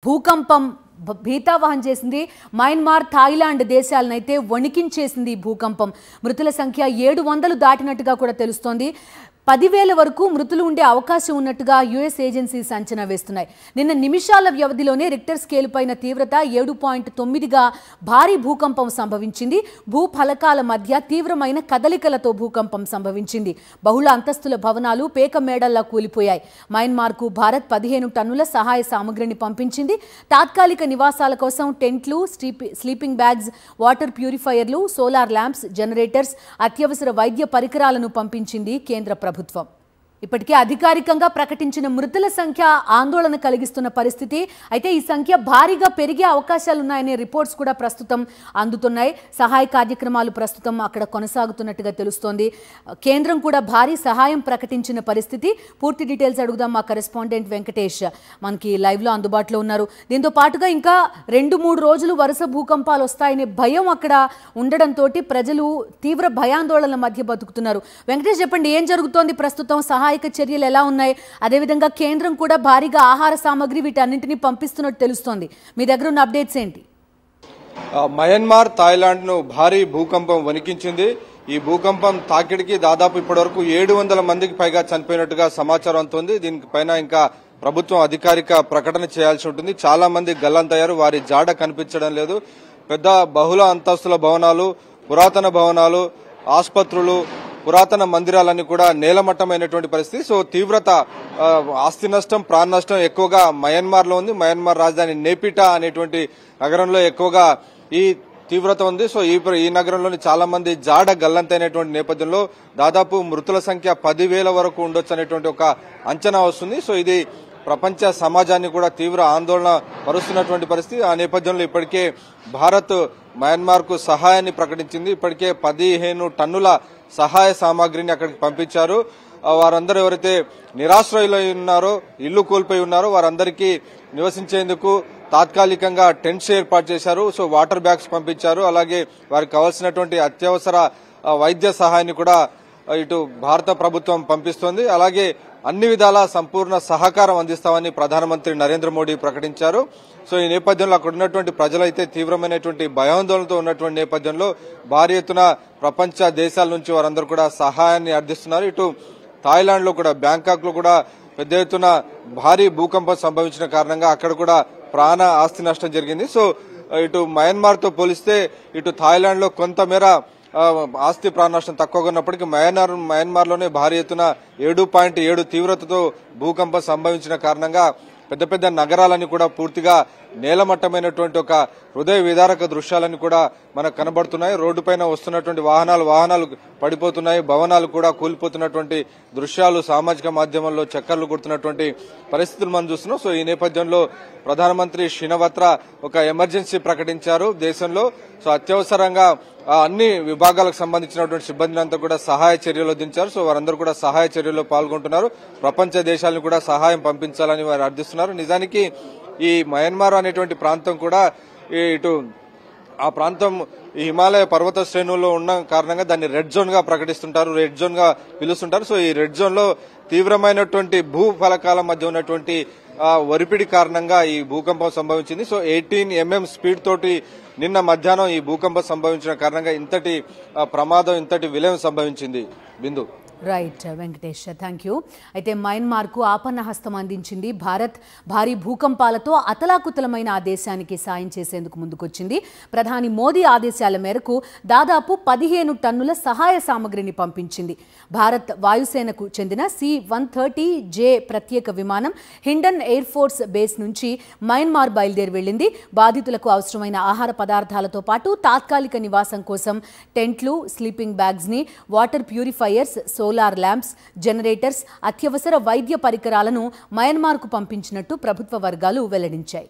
భూకంపం భీతావహం చేసింది. Myanmar, Thailand దేశాలనైతే వణికించేసింది ఈ భూకంపం. మృతుల సంఖ్య 700 దాటినట్టుగా కూడా తెలుస్తోంది. 10,000 వరకు మృతులు ఉండే అవకాశం ఉన్నట్టుగా యుఎస్ ఏజెన్సీస్ అంచనా వేస్తున్నాయి. నిన్న నిమిషాల వ్యవధిలోనే రిక్టర్ స్కేల్ పైన తీవ్రత 7.9గా భారీ భూకంపం సంభవించింది. భూఫలకాల మధ్య తీవ్రమైన కదలికలతో భూకంపం సంభవించింది. బహుళ అంతస్తుల భవనాలు పేక మేడల్లా కూలిపోయాయి. మయన్మార్కు భారత్ 15 టన్నుల సహాయ సామగ్రిని పంపించింది. తాత్కాలిక నివాసాల కోసం టెంట్లు, స్లీపింగ్ బ్యాగ్స్, వాటర్ ప్యూరిఫైయర్లు, సోలార్ ల్యాంప్స్, జనరేటర్స్, అత్యవసర వైద్య పరికరాలను పంపించింది కేంద్ర ప్రభుత్వం. ఇప్పటికే అధికారికంగా ప్రకటించిన మృతుల సంఖ్య ఆందోళన కలిగిస్తున్న పరిస్థితి. అయితే ఈ సంఖ్య భారీగా పెరిగే అవకాశాలున్నాయనే రిపోర్ట్స్ కూడా ప్రస్తుతం అందుతున్నాయి. సహాయ కార్యక్రమాలు ప్రస్తుతం అక్కడ కొనసాగుతున్నట్టుగా తెలుస్తోంది. కేంద్రం కూడా భారీ సహాయం ప్రకటించిన పరిస్థితి. పూర్తి డీటెయిల్స్ అడుగుదాం. మా కరెస్పాండెంట్ వెంకటేష్ మనకి లైవ్లో అందుబాటులో ఉన్నారు. దీంతో పాటుగా ఇంకా 2-3 రోజులు వరుస భూకంపాలు వస్తాయనే భయం అక్కడ ఉండడంతో ప్రజలు తీవ్ర భయాందోళనల మధ్య బతుకుతున్నారు. వెంకటేష్, చెప్పండి, ఏం జరుగుతోంది ప్రస్తుతం? సహాయక చర్యలు ఎలా ఉన్నాయి? అదేవిధంగా కేంద్రం కూడా భారీగా ఆహార సామగ్రి వీటన్నింటినీ పంపిస్తున్నట్టు తెలుస్తోంది. మీ దగ్గర ఉన్న అప్డేట్స్ ఏంటి? మయన్మార్, థాయిలాండ్ ను భారీ భూకంపం వణికించింది. ఈ భూకంపం తాకిడికి దాదాపు ఇప్పటివరకు 700 మందికి పైగా చనిపోయినట్టుగా సమాచారం అందుతుంది. దీనిపైన ఇంకా ప్రభుత్వం అధికారిక ప్రకటన చేయాల్సి ఉంటుంది. చాలా మంది గల్లంతయ్యారు, వారి జాడ కనిపించడం లేదు. పెద్ద బహుళ అంతస్తుల భవనాలు, పురాతన భవనాలు, ఆసుపత్రులు, పురాతన మందిరాలన్నీ కూడా నేలమట్టమైనటువంటి పరిస్థితి. సో తీవ్రత, ఆస్తి నష్టం, ప్రాణ నష్టం ఎక్కువగా మయన్మార్ లో ఉంది. మయన్మార్ రాజధాని నేపిటా అనేటువంటి నగరంలో ఎక్కువగా ఈ తీవ్రత ఉంది. సో ఈ నగరంలోని చాలా మంది జాడ గల్లంతైనటువంటి నేపథ్యంలో దాదాపు మృతుల సంఖ్య 10,000 వరకు ఉండొచ్చు అనేటువంటి ఒక అంచనా వస్తుంది. సో ఇది ప్రపంచ సమాజాన్ని కూడా తీవ్ర ఆందోళన పరుస్తున్నటువంటి పరిస్థితి. ఆ నేపథ్యంలో ఇప్పటికే భారత్ మయన్మార్ కు సహాయాన్ని ప్రకటించింది. ఇప్పటికే 15 టన్నుల సహాయ సామాగ్రిని అక్కడికి పంపించారు. వారందరూ ఎవరైతే నిరాశ్రయులై ఉన్నారో, ఇల్లు కోల్పోయి ఉన్నారో వారందరికీ నివసించేందుకు తాత్కాలికంగా టెంట్స్ ఏర్పాటు చేశారు. సో వాటర్ బ్యాగ్స్ పంపించారు. అలాగే వారికి కావాల్సినటువంటి అత్యవసర వైద్య సహాయాన్ని కూడా ఇటు భారత ప్రభుత్వం పంపిస్తోంది. అలాగే అన్ని విధాల సంపూర్ణ సహకారం అందిస్తామని ప్రధానమంత్రి నరేంద్ర మోడీ ప్రకటించారు. సో ఈ నేపథ్యంలో అక్కడ ఉన్నటువంటి ప్రజలైతే తీవ్రమైనటువంటి భయాందోళనతో ఉన్నటువంటి నేపథ్యంలో భారీ ఎత్తున ప్రపంచ దేశాల నుంచి వారందరూ కూడా సహాయాన్ని అర్థిస్తున్నారు. ఇటు థాయిలాండ్ లో కూడా, బ్యాంకాక్ లో కూడా పెద్ద ఎత్తున భారీ భూకంపం సంభవించిన కారణంగా అక్కడ కూడా ప్రాణ ఆస్తి నష్టం జరిగింది. సో ఇటు మయన్మార్ తో పోలిస్తే ఇటు థాయిలాండ్ లో కొంతమేర ఆస్తి ప్రాణ నష్టం తక్కువగా ఉన్నప్పటికీ మయన్మార్ లోనే భారీ ఎత్తున 7.7 తీవ్రతతో భూకంపం సంభవించిన కారణంగా పెద్ద పెద్ద నగరాలన్నీ కూడా పూర్తిగా నేలమట్టమైనటువంటి ఒక హృదయ విదారక దృశ్యాలన్నీ కూడా మనకు కనబడుతున్నాయి. రోడ్డుపైన వస్తున్నటువంటి వాహనాలు పడిపోతున్నాయి, భవనాలు కూడా కూలిపోతున్నటువంటి దృశ్యాలు సామాజిక మాధ్యమాల్లో చక్కర్లు కొడుతున్నటువంటి పరిస్థితులు మనం చూస్తున్నాం. సో ఈ నేపథ్యంలో ప్రధానమంత్రి షినవత్రా ఒక ఎమర్జెన్సీ ప్రకటించారు దేశంలో. సో అత్యవసరంగా అన్ని విభాగాలకు సంబంధించినటువంటి సిబ్బందిని అంతా కూడా సహాయ చర్యలు దించారు. సో వారందరూ కూడా సహాయ చర్యల్లో పాల్గొంటున్నారు. ప్రపంచ దేశాలను కూడా సహాయం పంపించాలని వారు అర్థిస్తున్నారు. నిజానికి ఈ మయన్మార్ అనేటువంటి ప్రాంతం కూడా ఇటు ఆ ప్రాంతం ఈ హిమాలయ పర్వత శ్రేణుల్లో ఉన్న కారణంగా దాన్ని రెడ్ జోన్ గా ప్రకటిస్తుంటారు, రెడ్ జోన్ గా పిలుస్తుంటారు. సో ఈ రెడ్ జోన్ లో తీవ్రమైనటువంటి భూఫలకాల మధ్య ఉన్నటువంటి ఒరిపిడి కారణంగా ఈ భూకంపం సంభవించింది. సో 18 mm స్పీడ్ తోటి నిన్న మధ్యాహ్నం ఈ భూకంపం సంభవించిన కారణంగా ఇంతటి ప్రమాదం, ఇంతటి విలయం సంభవించింది. Bindu. Right Venkatesh, thank you. అయితే మయన్మార్కు ఆపన్న హస్తం అందించింది భారత్. భారీ భూకంపాలతో అతలాకుతలమైన ఆ దేశానికి సాయం చేసేందుకు ముందుకొచ్చింది. ప్రధాని మోదీ ఆదేశాల మేరకు దాదాపు 15 టన్నుల సహాయ సామగ్రిని పంపించింది. భారత్ వాయుసేనకు చెందిన C-130J ప్రత్యేక విమానం హిండన్ ఎయిర్ ఫోర్స్ బేస్ నుంచి మయన్మార్ బయలుదేరి వెళ్లింది. బాధితులకు అవసరమైన ఆహార పదార్థాలతో పాటు తాత్కాలిక నివాసం కోసం టెంట్లు, స్లీపింగ్ బ్యాగ్స్ ని, water purifiers, solar lamps, generators, అత్యవసర వైద్య పరికరాలను మయన్మార్కు పంపించినట్టు ప్రభుత్వ వర్గాలు వెల్లడించాయి.